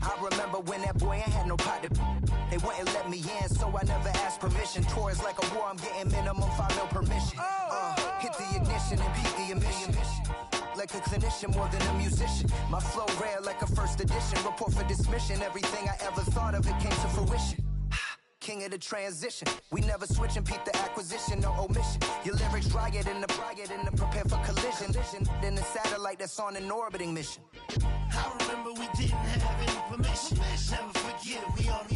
I remember when that boy ain't had no pot to. They wouldn't let me in, so I never asked permission. Tours like a war, I'm getting minimum 5 mil permission. Hit the ignition and beat the emission. Like a clinician more than a musician. My flow rare like a first edition. Report for dismission. Everything I ever thought of, it came to fruition. King of the transition. We never switch and peep the acquisition, no omission. Your lyrics dry it in the prepare for collision. Then the satellite that's on an orbiting mission. I remember we didn't have any permission. Never forget we on a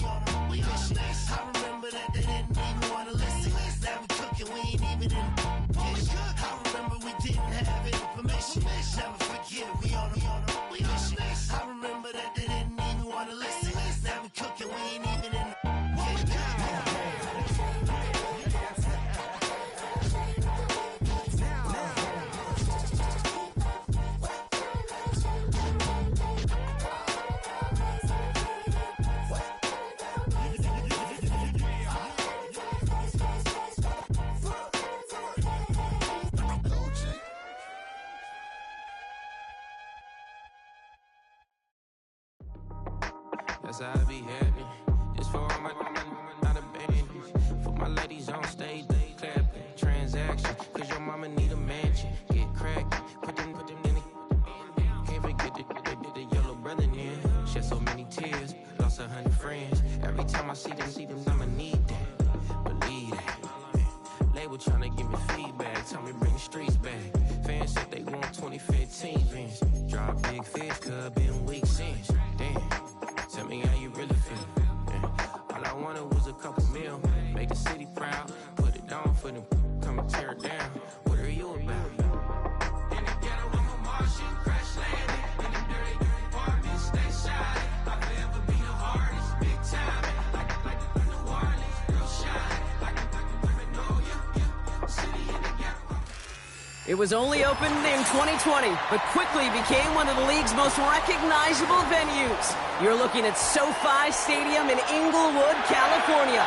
mission. I remember that they didn't even want to listen. Now we cooking, we ain't even in the kitchen. I remember we didn't have any permission. Never forget we on a mission. I remember that they didn't even want to listen. Now we cooking, we ain't even in the kitchen. That's how I be happy. Just for all my not abandoned. For my ladies on stage, they clapping. Transaction, cause your mama need a mansion. Get cracked, put them in the. Can't forget the yellow brother in. Shed so many tears, lost 100 friends. Every time I see them, I'ma need that. Believe that. Label tryna give me feedback, tell me bring the streets back. Fans said they want 2015 Vince. Drop big fish, cuz been weeks since. Damn. Tell me how you really feel. Yeah. All I wanted was a couple mil. Make the city proud. Put it down for them. Come and tear it down. What are you about? In the ghetto, I'm a Martian. Crash landing. In them dirty apartments. Stay shiny. I'll forever be the hardest. Big time. Like the New Orleans. Real shine. Like the women know you. City in the ghetto. It was only opened in 2020, but quickly became one of the league's most recognizable venues. You're looking at SoFi Stadium in Inglewood, California.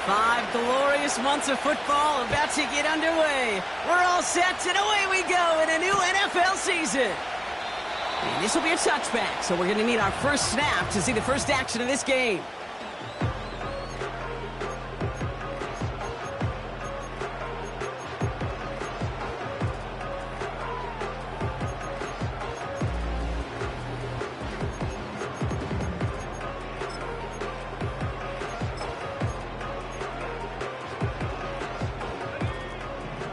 Five glorious months of football about to get underway. We're all set, and away we go in a new NFL season. And this will be a touchback, so we're going to need our first snap to see the first action of this game.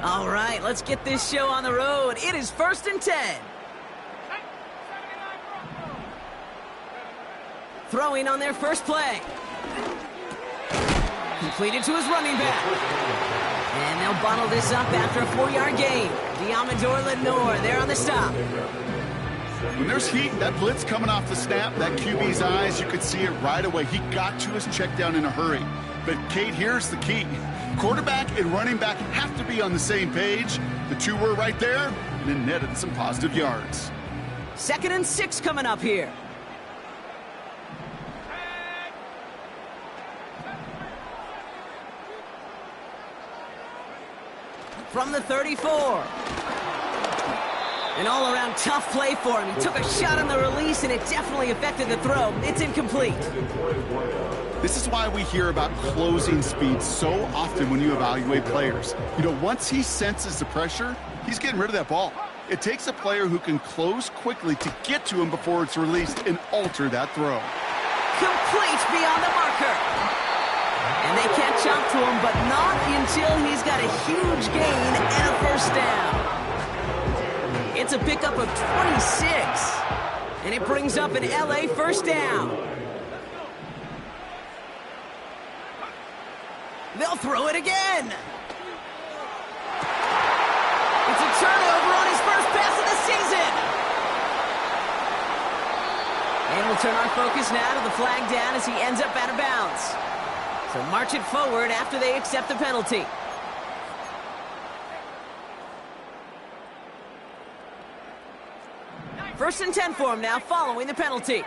All right, let's get this show on the road. It is 1st and 10. Throwing on their first play. Completed to his running back. And they'll bottle this up after a 4-yard gain. Diamador Lenore there on the stop. When there's heat, that blitz coming off the snap, that QB's eyes, you could see it right away. He got to his check down in a hurry. But, Kate, here's the key. Quarterback and running back have to be on the same page. The two were right there, and it netted some positive yards. 2nd and 6 coming up here. From the 34. An all-around tough play for him. He took a shot on the release, and it definitely affected the throw. It's incomplete. This is why we hear about closing speed so often when you evaluate players. You know, once he senses the pressure, he's getting rid of that ball. It takes a player who can close quickly to get to him before it's released and alter that throw. Complete beyond the marker. And they catch up to him, but not until he's got a huge gain and a first down. It's a pickup of 26. And it brings up an LA first down. They'll throw it again. It's a turnover on his first pass of the season. And we'll turn our focus now to the flag down as he ends up out of bounds. So march it forward after they accept the penalty. First and 10 for him now following the penalty.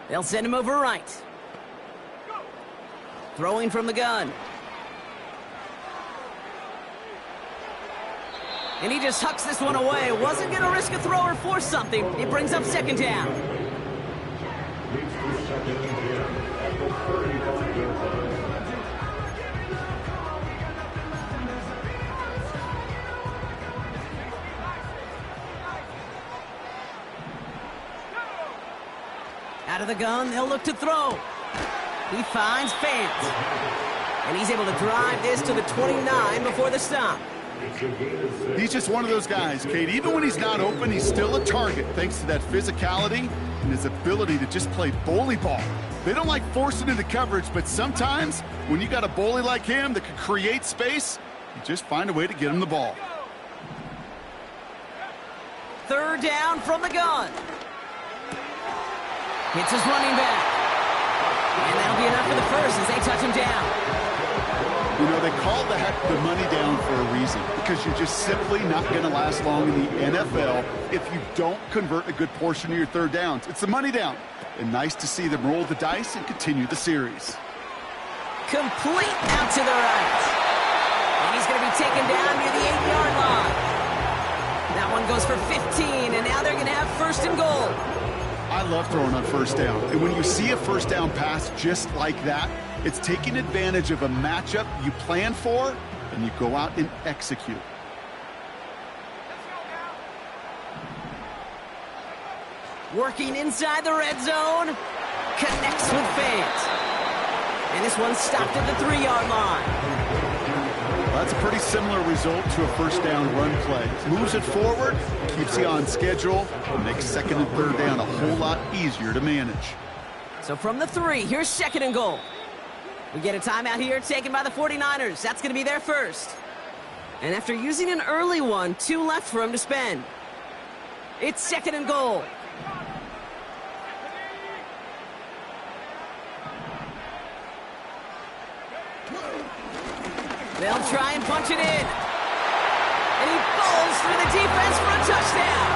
They'll send him over right. Throwing from the gun. And he just hucks this one away. Wasn't going to risk a throw or force something. It brings up second down. Out of the gun, they'll look to throw. He finds Fant. And he's able to drive this to the 29 before the stop. He's just one of those guys, Kate. Even when he's not open, he's still a target thanks to that physicality and his ability to just play bully ball. They don't like forcing into coverage, but sometimes when you got a bully like him that can create space, you just find a way to get him the ball. Third down from the gun. Hits his running back. And that'll be enough for the first as they touch him down. You know, they call the money down for a reason, because you're just simply not going to last long in the NFL if you don't convert a good portion of your third downs. It's the money down. And nice to see them roll the dice and continue the series. Complete out to the right. And he's going to be taken down near the 8-yard line. That one goes for 15, and now they're going to have first and goal. I love throwing on first down. And when you see a first down pass just like that, it's taking advantage of a matchup you plan for, and you go out and execute. Working inside the red zone. Connects with Fant. And this one stopped at the 3-yard line. That's a pretty similar result to a first down run play. Moves it forward, keeps you on schedule, and makes second and third down a whole lot easier to manage. So from the 3, here's second and goal. We get a timeout here taken by the 49ers. That's going to be their first. And after using an early one, 2 left for him to spend. It's second and goal. They'll try and punch it in. And he falls through the defense for a touchdown.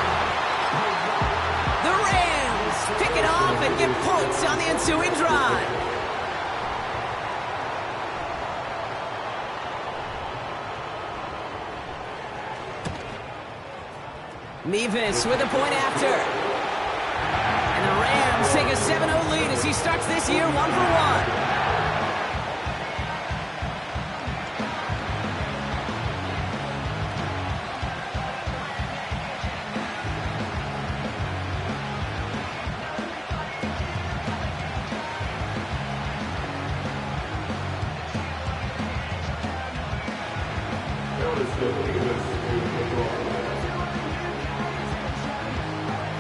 The Rams pick it off and get points on the ensuing drive. Nevis with a point after. And the Rams take a 7-0 lead as he starts this year 1-for-1.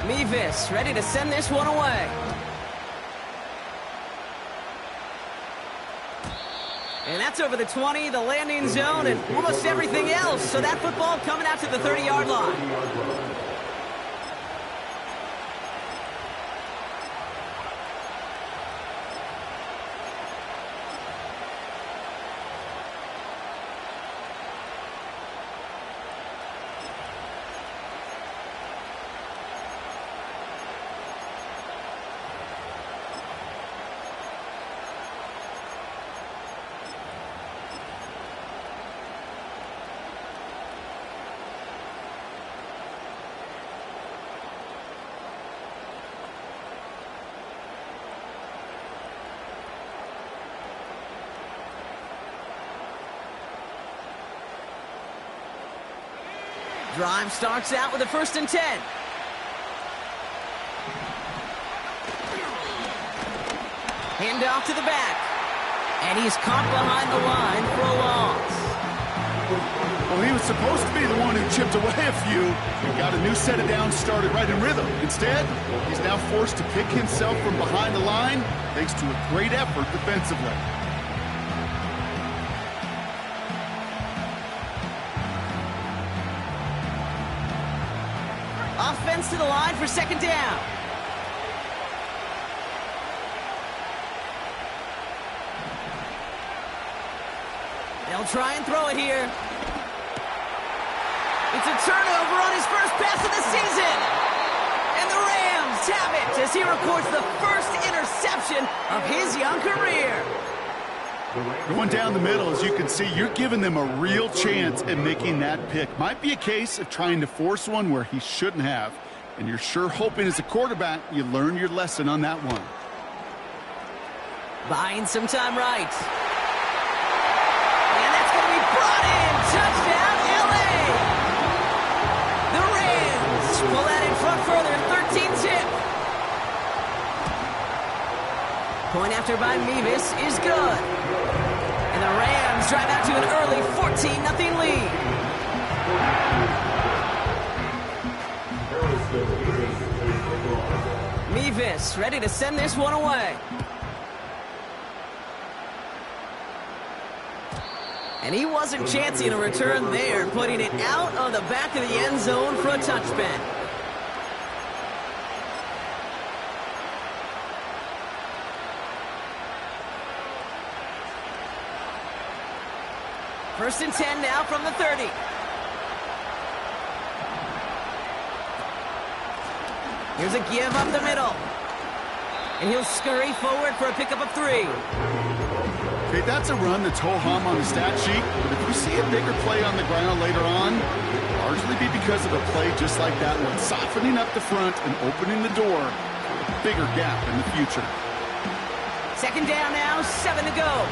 Mevis ready to send this one away. And that's over the 20, the landing zone, and almost everything else. So that football coming out to the 30-yard line. Drive starts out with a 1st and 10. Hand off to the back. And he's caught behind the line for a loss. Well, he was supposed to be the one who chipped away a few and got a new set of downs started right in rhythm. Instead, he's now forced to pick himself from behind the line thanks to a great effort defensively. Offense to the line for second down. They'll try and throw it here. It's a turnover on his first pass of the season. And the Rams have it as he records the first interception interception of his young career. Going down the middle, as you can see, you're giving them a real chance at making that pick. Might be a case of trying to force one where he shouldn't have. And you're sure hoping as a quarterback you learn your lesson on that one. Buying some time right. And that's going to be brought in. Touchdown, L.A. The Rams pull that in front further, 13-zip. Point after by Mevis is good. And the Rams drive out to an early 14-0 lead. Mevis ready to send this one away. And he wasn't chancing a return there, putting it out of the back of the end zone for a touchback. First and 10 now from the 30. Here's a give up the middle. And he'll scurry forward for a pickup of 3. Okay, that's a run that's ho-hum on the stat sheet, but if you see a bigger play on the ground later on, it'll largely be because of a play just like that one, softening up the front and opening the door for a bigger gap in the future. Second down now, 7 to go.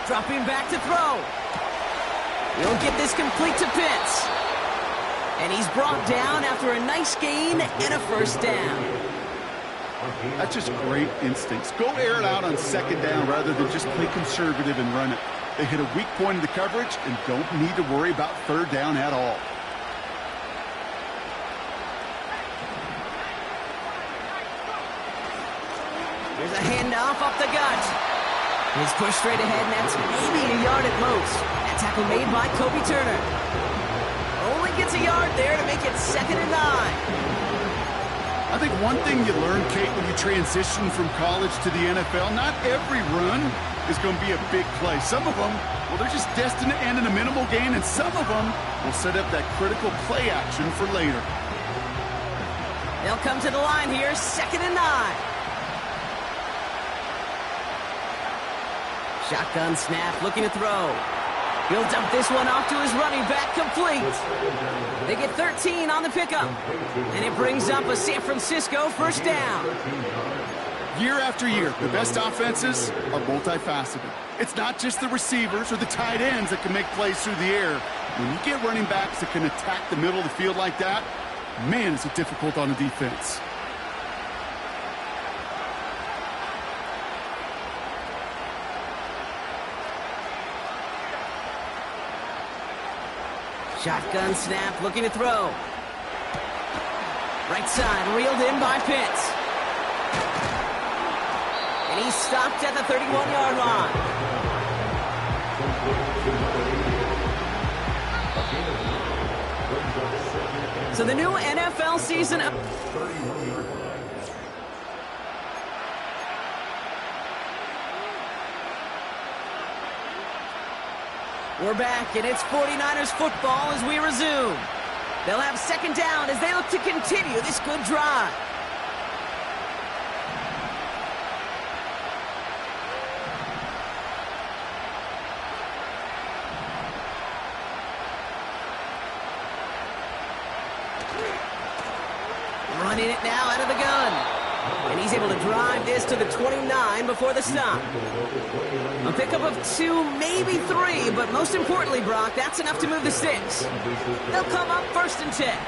Dropping back to throw. He'll get this complete to Pitts. And he's brought down after a nice gain and a first down. That's just great instincts. Go air it out on second down rather than just play conservative and run it. They hit a weak point in the coverage and don't need to worry about third down at all. There's a handoff up the gut. He's pushed straight ahead, and that's maybe a yard at most. That tackle made by Kobe Turner. Only gets a yard there to make it 2nd and 9. I think one thing you learn, Kate, when you transition from college to the NFL, not every run is going to be a big play. Some of them, well, they're just destined to end in a minimal gain, and some of them will set up that critical play action for later. They'll come to the line here, 2nd and 9. Shotgun snap, looking to throw. He'll dump this one off to his running back, complete. They get 13 on the pickup. And it brings up a San Francisco first down. Year after year, the best offenses are multifaceted. It's not just the receivers or the tight ends that can make plays through the air. When you get running backs that can attack the middle of the field like that, man, is it difficult on a defense. Shotgun snap, looking to throw. Right side, reeled in by Pitts. And he's stopped at the 31-yard line. So the new NFL season... We're back, and it's 49ers football as we resume. They'll have second down as they look to continue this good drive. Running it now out of the gun. And he's able to drive this to the 29 before the stop. A pickup of 2, maybe 3, but most importantly, Brock, that's enough to move the sticks. They'll come up 1st and 10.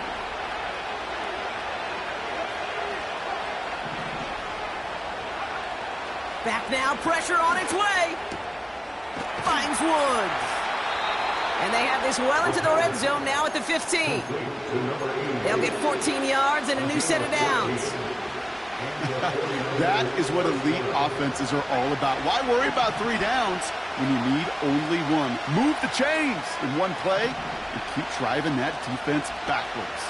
Back now, pressure on its way. Finds Woods. And they have this well into the red zone now at the 15. They'll get 14 yards and a new set of downs. That is what elite offenses are all about. Why worry about 3 downs when you need only 1? Move the chains in one play and keep driving that defense backwards.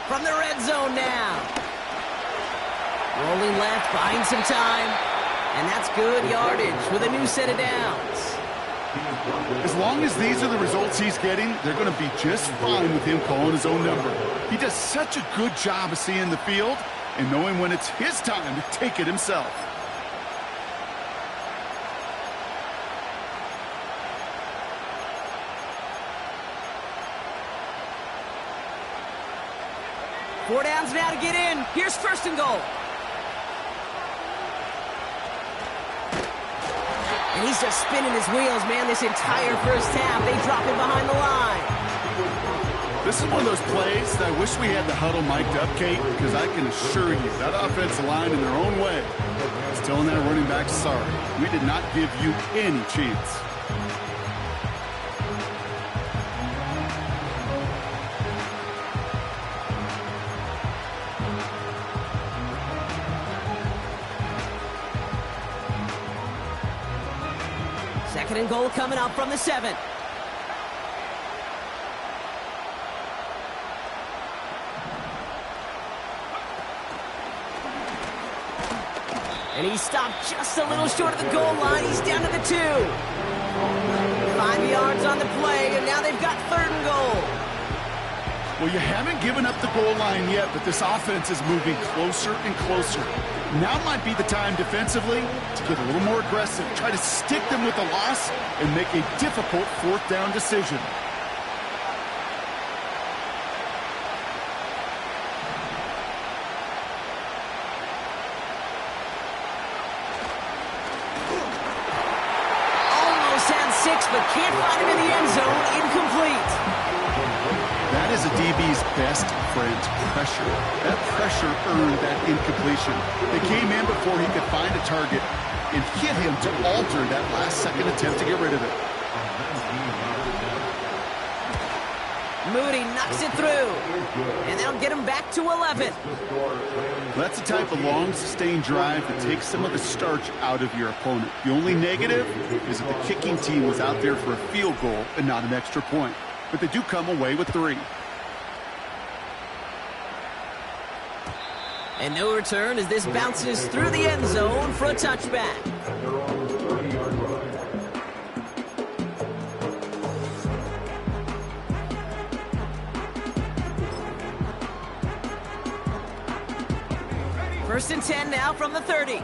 From the red zone now. Rolling left, buying some time. And that's good yardage with a new set of downs. As long as these are the results he's getting, they're going to be just fine with him calling his own number. He does such a good job of seeing the field and knowing when it's his time to take it himself. Four downs now to get in. Here's first and goal. And he's just spinning his wheels, man, this entire first half. They drop him behind the line. This is one of those plays that I wish we had the huddle mic'd up, Kate, because I can assure you that offensive line in their own way is telling that running back, sorry, we did not give you any chance. Second and goal coming up from the 7. And he stopped just a little short of the goal line. He's down to the 2. 5 yards on the play, and now they've got third and goal. Well, you haven't given up the goal line yet, but this offense is moving closer and closer. Now might be the time defensively to get a little more aggressive, try to stick them with a loss, and make a difficult fourth down decision. Almost had 6, but can't find him in the end zone. Incomplete. That is a DB's best friend, pressure. That pressure earned that incompletion. They came in before he could find a target and hit him to alter that last-second attempt to get rid of it. Moody knocks it through, and they'll get him back to 11. That's the type of long, sustained drive that takes some of the starch out of your opponent. The only negative is that the kicking team was out there for a field goal and not an extra point. But they do come away with 3. And no return as this bounces through the end zone for a touchback. First and 10 now from the 30.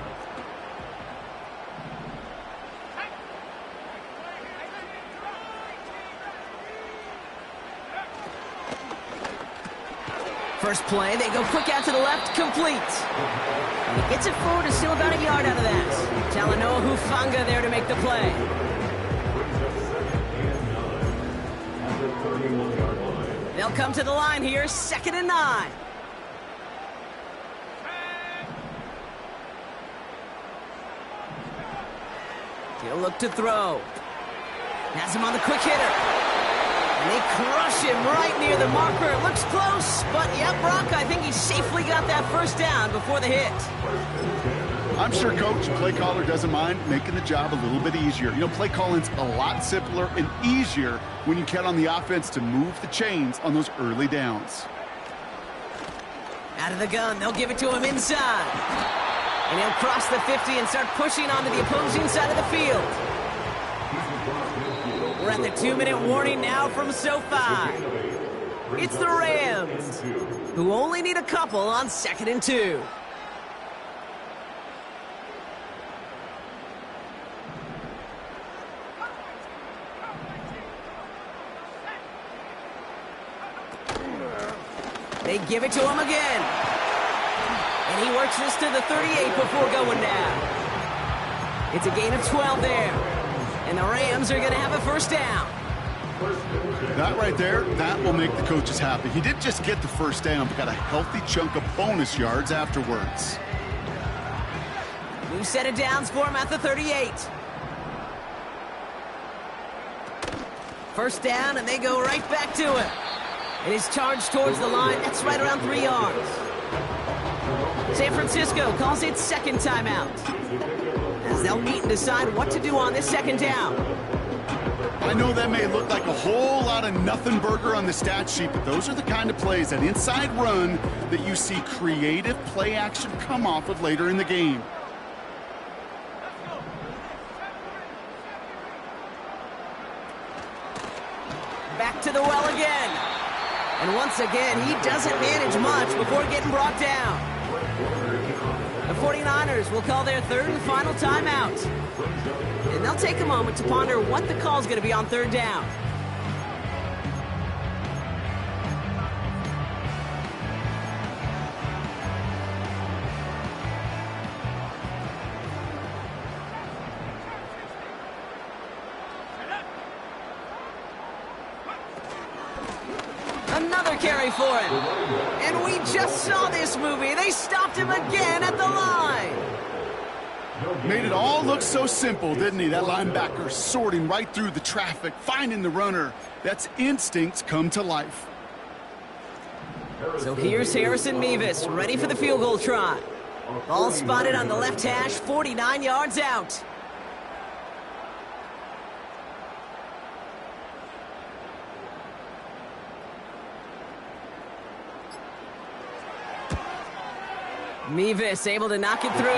First play, they go quick out to the left, complete. And he gets it forward and still about a yard out of that. Talanoa Hufanga there to make the play. They'll come to the line here, 2nd and 9. He'll look to throw. Has him on the quick hitter. And they crush him right near the marker. It looks close, but yeah, Brock, I think he safely got that first down before the hit. I'm sure Coach, play caller, doesn't mind making the job a little bit easier. You know, play calling's a lot simpler and easier when you count on the offense to move the chains on those early downs. Out of the gun, they'll give it to him inside. And he'll cross the 50 and start pushing onto the opposing side of the field. We're at the 2-minute warning now from SoFi. It's the Rams, who only need a couple on 2nd and 2. They give it to him again. And he works this to the 38 before going down. It's a gain of 12 there. And the Rams are going to have a first down. That right there, that will make the coaches happy. He didn't just get the first down, but got a healthy chunk of bonus yards afterwards. New set of downs for him at the 38. First down, and they go right back to him. And his charge towards the line, that's right around 3 yards. San Francisco calls it second timeout, as they'll meet and decide what to do on this second down. I know that may look like a whole lot of nothing burger on the stat sheet, but those are the kind of plays, that inside run, that you see creative play action come off of later in the game. Back to the well again. And once again, he doesn't manage much before getting brought down. The 49ers will call their third and final timeout. And they'll take a moment to ponder what the call is going to be on third down. Another carry for him. And we just saw this movie. They stopped him again at the line. Made it all look so simple, didn't he? That linebacker sorting right through the traffic, finding the runner. That's instincts come to life. So here's Harrison Mevis, ready for the field goal try. Ball spotted on the left hash, 49 yards out. Mevis able to knock it through.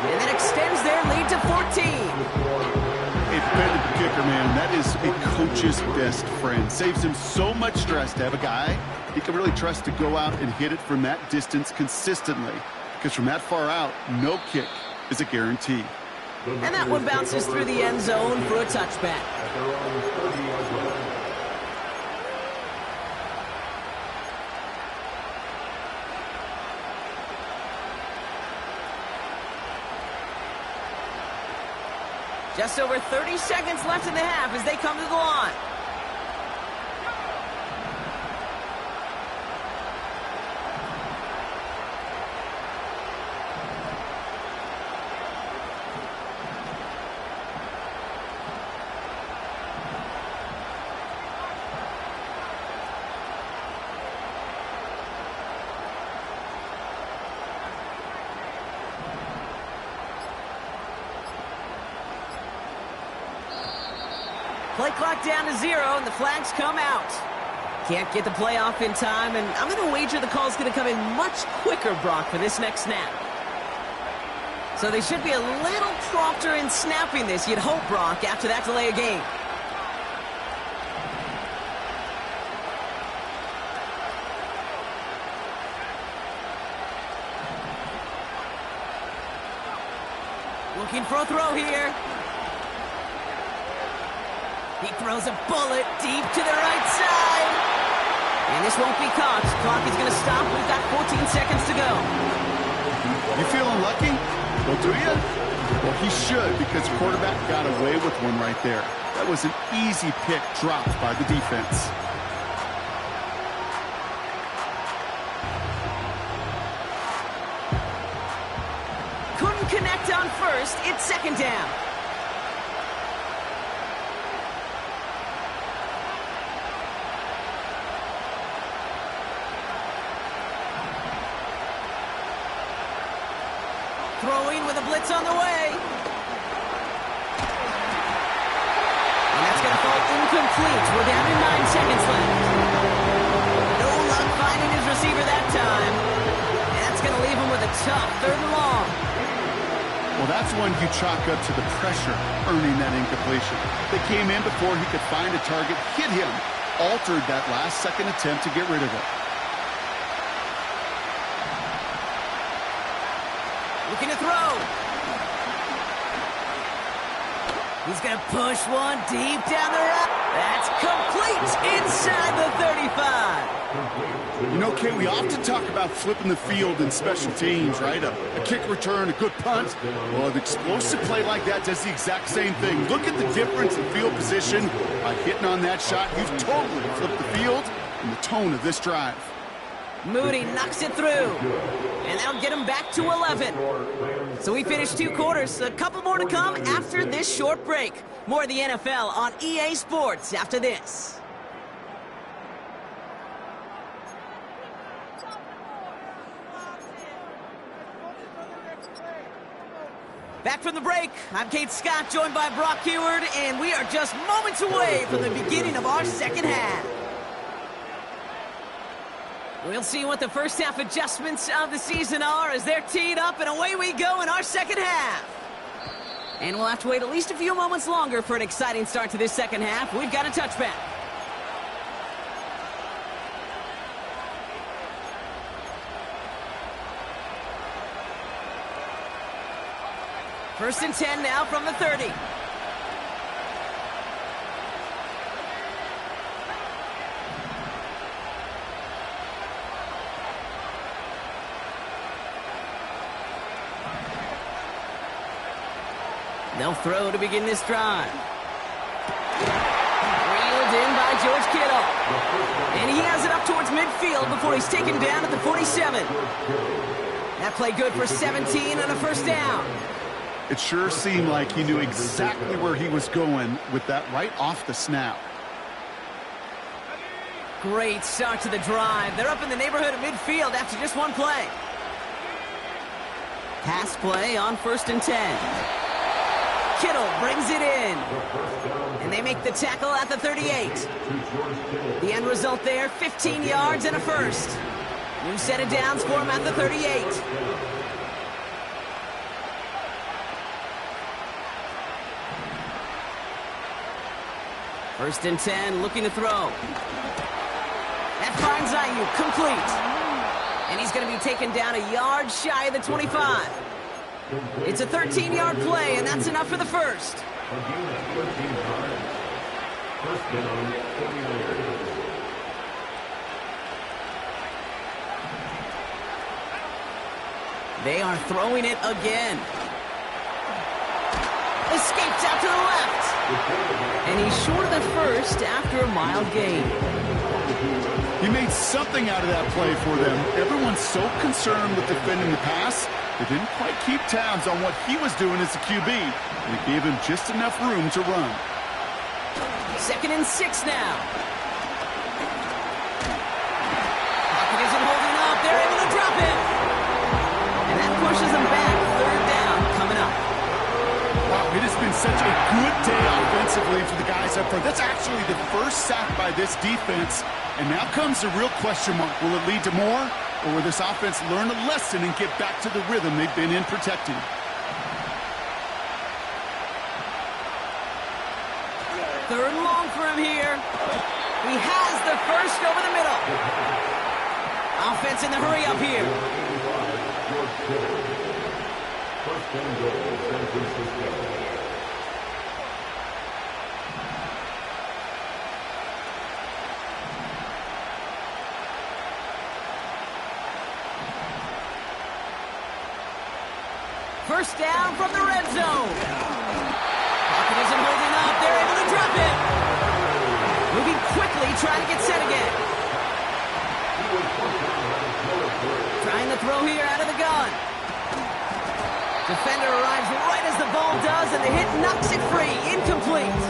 And that extends their lead to 14. A dependent kicker, man, that is a coach's best friend. Saves him so much stress to have a guy he can really trust to go out and hit it from that distance consistently. Because from that far out, no kick is a guarantee. And that one bounces through the end zone for a touchback. Just over 30 seconds left in the half as they come to the line. Play clock down to 0, and the flags come out. Can't get the play off in time, and I'm going to wager the call's going to come in much quicker, Brock, for this next snap. So they should be a little prompter in snapping this, you'd hope, Brock, after that delay of game. Looking for a throw here. He throws a bullet deep to the right side. And this won't be caught. Clock is going to stop. We've got 14 seconds to go. You feeling lucky? Well, do you? Well, he should, because the quarterback got away with one right there. That was an easy pick dropped by the defense. Couldn't connect on first. It's second down. Throwing with a blitz on the way. And that's going to fall incomplete. We're down to 9 seconds left. No luck finding his receiver that time. And that's going to leave him with a tough third and long. Well, that's one you chalk up to the pressure earning that incompletion. They came in before he could find a target, hit him, altered that last second attempt to get rid of it. Looking to throw. He's going to push one deep down the road. That's complete inside the 35. You know, Kate, we often talk about flipping the field in special teams, right? A kick return, a good punt. Well, an explosive play like that does the exact same thing. Look at the difference in field position. By hitting on that shot, you've totally flipped the field and the tone of this drive. Moody knocks it through. And that'll get him back to 11. So we finished 2 quarters. A couple more to come after this short break. More of the NFL on EA Sports after this. Back from the break, I'm Kate Scott, joined by Brock Heward, and we are just moments away from the beginning of our second half. We'll see what the first half adjustments of the season are as they're teed up, and away we go in our second half. And we'll have to wait at least a few moments longer for an exciting start to this second half. We've got a touchback. First and 10 now from the 30. They'll throw to begin this drive. Reeled in by George Kittle. And he has it up towards midfield before he's taken down at the 47. That play good for 17 and a first down. It sure seemed like he knew exactly where he was going with that right off the snap. Great start to the drive. They're up in the neighborhood of midfield after just one play. Pass play on first and 10. Kittle brings it in. And they make the tackle at the 38. The end result there, 15 yards and a first. New set of downs for him at the 38. First and 10, looking to throw. That finds Ayuk, complete. And he's going to be taken down a yard shy of the 25. It's a 13-yard play, and that's enough for the first. They are throwing it again. Escapes out to the left. And he's short of the first after a mild gain. He made something out of that play for them. Everyone's so concerned with defending the pass, they didn't quite keep tabs on what he was doing as a QB. And it gave him just enough room to run. Second and 6 now. Pocket isn't holding up. They're able to drop him. And that pushes them back. Third down coming up. Wow, it has been such a good day offensively for the guys up front. That's actually the first sack by this defense. And now comes the real question mark. Will it lead to more? Or will this offense learn a lesson and get back to the rhythm they've been in protecting? Third and long for him here. He has the first over the middle. Offense in the hurry up here. First down from the red zone. Pocket isn't holding up. They're able to drop it. Moving quickly, trying to get set again. Trying to throw here out of the gun. Defender arrives right as the ball does, and the hit knocks it free. Incomplete.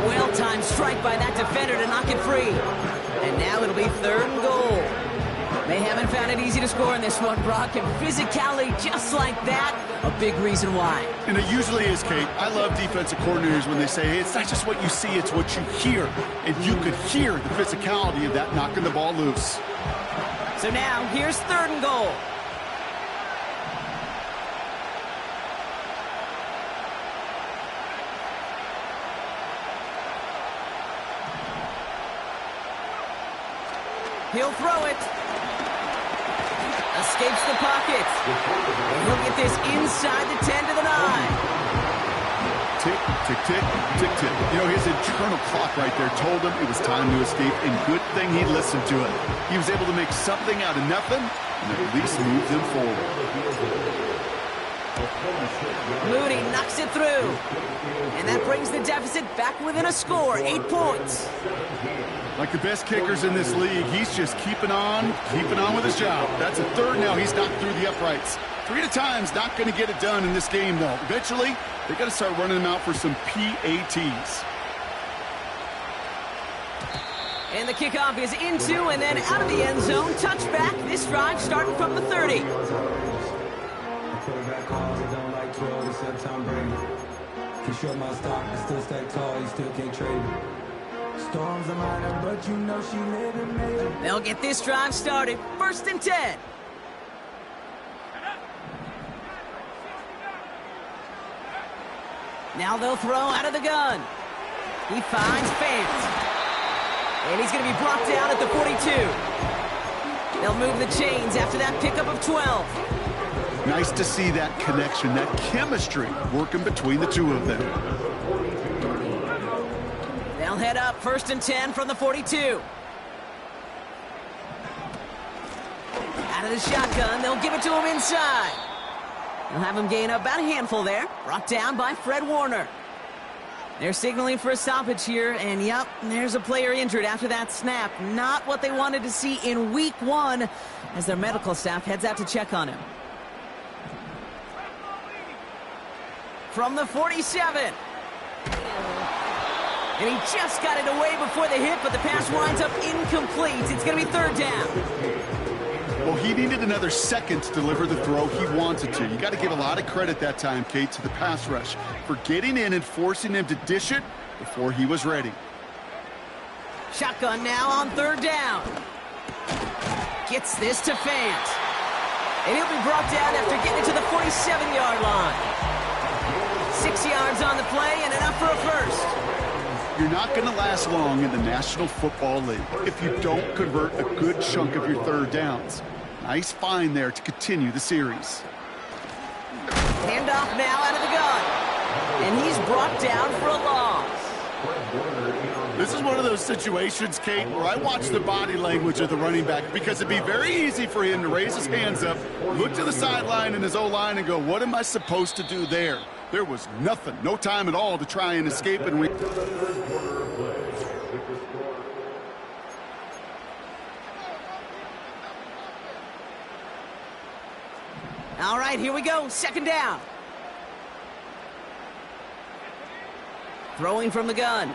Well-timed strike by that defender to knock it free. And now it'll be third and goal. They haven't found it easy to score in this one, Brock, and physicality just like that, a big reason why. And it usually is, Kate. I love defensive coordinators when they say, hey, it's not just what you see, it's what you hear. And you could hear the physicality of that knocking the ball loose. So now, here's third and goal. He'll throw it. Escapes the pocket. And he'll get this inside the 10 to the 9. Tick, tick, tick, tick, tick. You know, his internal clock right there told him it was time to escape, and good thing he listened to it. He was able to make something out of nothing, and at least move them forward. Moody knocks it through. And that brings the deficit back within a score, 8 points. Like the best kickers in this league, he's just keeping on with his job. That's a third now. He's knocked through the uprights. 3 at a time's not going to get it done in this game, though. Eventually, they got to start running them out for some PATs. And the kickoff is into and then out of the end zone. Touchback. This drive starting from the 30. field, it's that Tom Brady. Can short my stock, but still stack tall, you still can't trade me. Storms are minor, but you know she living major. They'll get this drive started. 1st and 10. Now they'll throw out of the gun. He finds Fant. And he's going to be brought down at the 42. They'll move the chains after that pickup of 12. Nice to see that connection, that chemistry working between the two of them. They'll head up 1st and 10 from the 42. Out of the shotgun, they'll give it to him inside. They'll have him gain about a handful there. Brought down by Fred Warner. They're signaling for a stoppage here, and yep, there's a player injured after that snap. Not what they wanted to see in week 1 as their medical staff heads out to check on him. From the 47. And he just got it away before the hit, but the pass winds up incomplete. It's going to be 3rd down. Well, he needed another second to deliver the throw he wanted to. You got to give a lot of credit that time, Kate, to the pass rush for getting in and forcing him to dish it before he was ready. Shotgun now on 3rd down. Gets this to Fant. And he'll be brought down after getting it to the 47-yard line. 6 yards on the play and enough for a first. You're not going to last long in the National Football League if you don't convert a good chunk of your 3rd downs. Nice find there to continue the series. Handoff now out of the gun. And he's brought down for a loss. This is one of those situations, Kate, where I watch the body language of the running back because it'd be very easy for him to raise his hands up, look to the sideline in his O-line and go, what am I supposed to do there? There was nothing, no time at all to try and escape and win. All right, here we go. 2nd down. Throwing from the gun.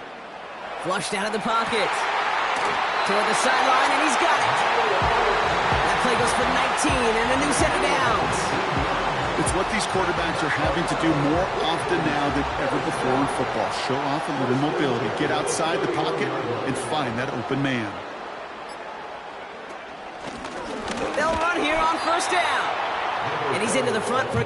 Flushed out of the pocket. Toward the sideline, and he's got it. That play goes for 19 and a new set of downs. It's what these quarterbacks are having to do more often now than ever before in football. Show off a little mobility, get outside the pocket, and find that open man. They'll run here on 1st down. And he's into the front for...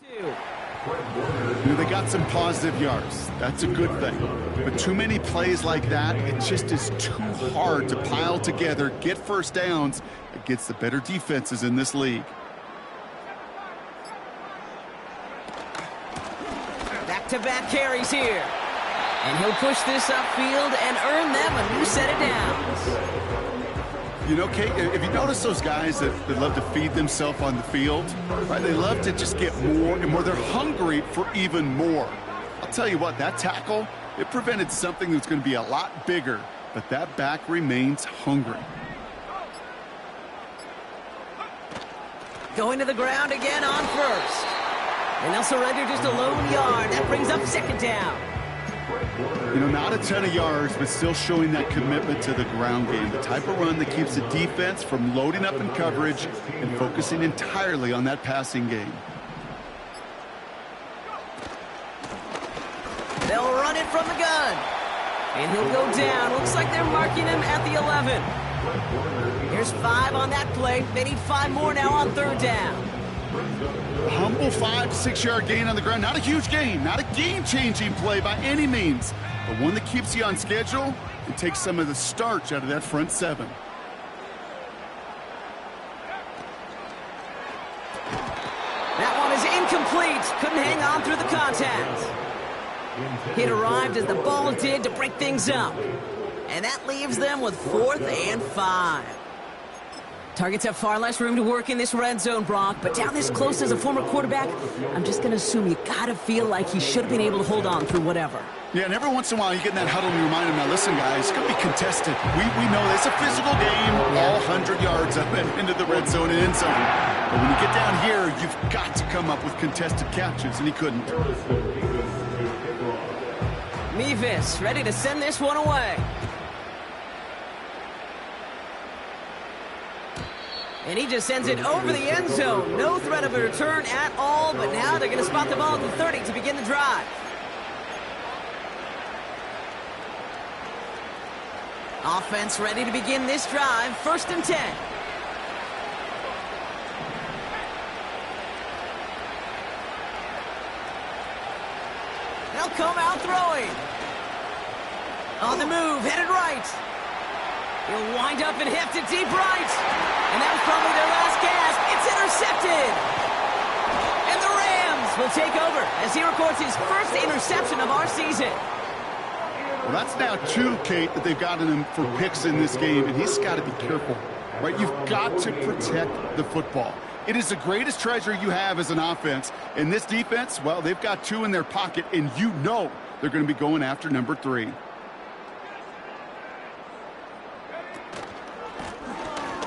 You know, they got some positive yards. That's a good thing. But too many plays like that, it just is too hard to pile together, get 1st downs against the better defenses in this league. Back-to-back carries here. And he'll push this upfield and earn them a new set of downs. You know, Kate, if you notice those guys that love to feed themselves on the field, right? They love to just get more and more. They're hungry for even more. I'll tell you what, that tackle, it prevented something that's going to be a lot bigger, but that back remains hungry. Going to the ground again on 1st. And they'll surrender just a lone yard. That brings up 2nd down. You know, not a ton of yards, but still showing that commitment to the ground game. The type of run that keeps the defense from loading up in coverage and focusing entirely on that passing game. They'll run it from the gun. And he'll go down. Looks like they're marking him at the 11. Here's 5 on that play. They need 5 more now on 3rd down. Humble 5 to 6 yard gain on the ground. Not a huge gain, not a game-changing play by any means, but one that keeps you on schedule and takes some of the starch out of that front seven. That one is incomplete. Couldn't hang on through the contact. It arrived as the ball did to break things up. And that leaves them with 4th and 5. Targets have far less room to work in this red zone, Brock, but down this close as a former quarterback, I'm just going to assume you got to feel like he should have been able to hold on through whatever. Yeah, and every once in a while you get in that huddle and you remind him, now listen, guys, it's going to be contested. We know it's a physical game, all 100 yards up and into the red zone and end zone. But when you get down here, you've got to come up with contested catches, and he couldn't. Mevis ready to send this one away. And he just sends it over the end zone. No threat of a return at all, but now they're going to spot the ball at the 30 to begin the drive. Offense ready to begin this drive. 1st and 10. They'll come out throwing. On the move, headed right. He'll wind up and heft it deep right. And that was probably their last gasp. It's intercepted. And the Rams will take over as he records his first interception of our season. Well, that's now 2, Kate, that they've gotten him for picks in this game, and he's got to be careful, right? You've got to protect the football. It is the greatest treasure you have as an offense. And this defense, well, they've got 2 in their pocket, and you know they're going to be going after number 3.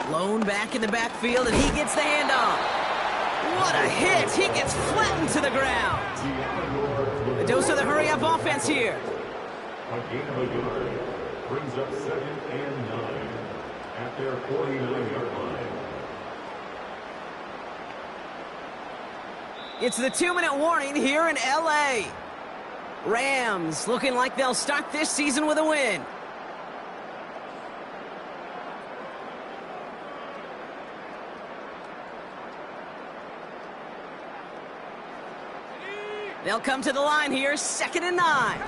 Lone back in the backfield, and he gets the handoff. What a hit! He gets flattened to the ground. A dose of the hurry-up offense here. A gain of a yard brings up 2nd and 9 at their 49-yard line. It's the 2-minute warning here in LA. Rams looking like they'll start this season with a win. They'll come to the line here, 2nd and 9.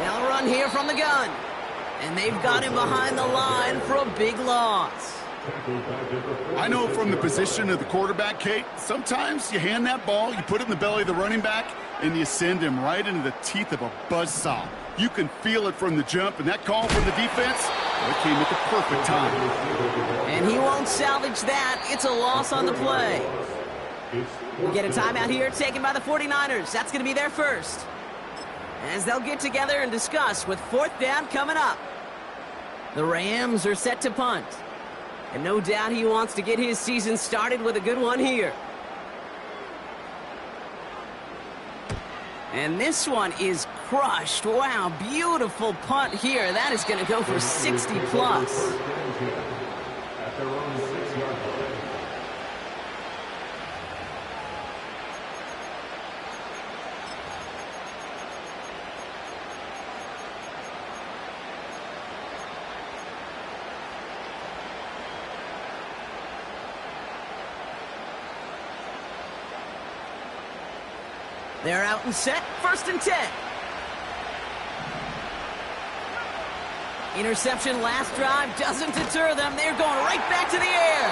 They'll run here from the gun. And they've got him behind the line for a big loss. I know from the position of the quarterback, Kate, sometimes you hand that ball, you put it in the belly of the running back, and you send him right into the teeth of a buzzsaw. You can feel it from the jump, and that call from the defense, well, it came at the perfect time. And he won't salvage that. It's a loss on the play. We get a timeout here taken by the 49ers. That's going to be their first. As they'll get together and discuss with 4th down coming up. The Rams are set to punt. And no doubt he wants to get his season started with a good one here. And this one is crushed. Wow, beautiful punt here. That is going to go for 60 plus. At their own 6-yard line. They're out and set. 1st and 10. Interception last drive doesn't deter them. They're going right back to the air.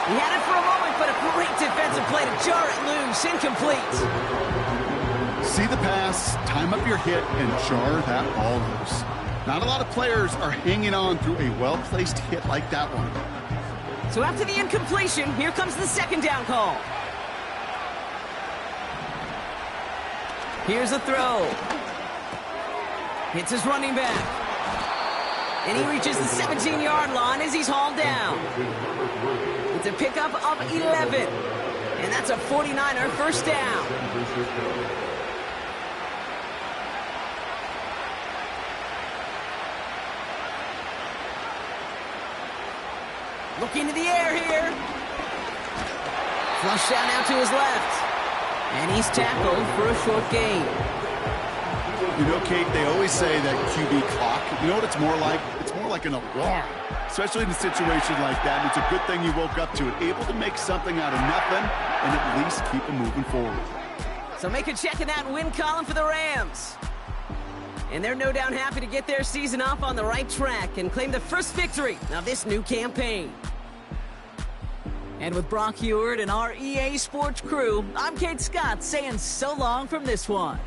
He had it for a moment, but a great defensive play to jar it loose. Incomplete. See the pass, time up your hit, and jar that ball loose. Not a lot of players are hanging on through a well-placed hit like that one. So after the incompletion, here comes the 2nd down call. Here's a throw. Hits his running back. And he reaches the 17-yard line as he's hauled down. It's a pickup of 11. And that's a 49er first down. Looking to the air here. Flush down out to his left. And he's tackled for a short gain. You know, Kate, they always say that QB clock, you know what it's more like? It's more like an alarm, especially in a situation like that. And it's a good thing you woke up to it, able to make something out of nothing and at least keep them moving forward. So make a check in that win column for the Rams. And they're no doubt happy to get their season off on the right track and claim the first victory of this new campaign. And with Brock Heward and our EA Sports crew, I'm Kate Scott saying so long from this one.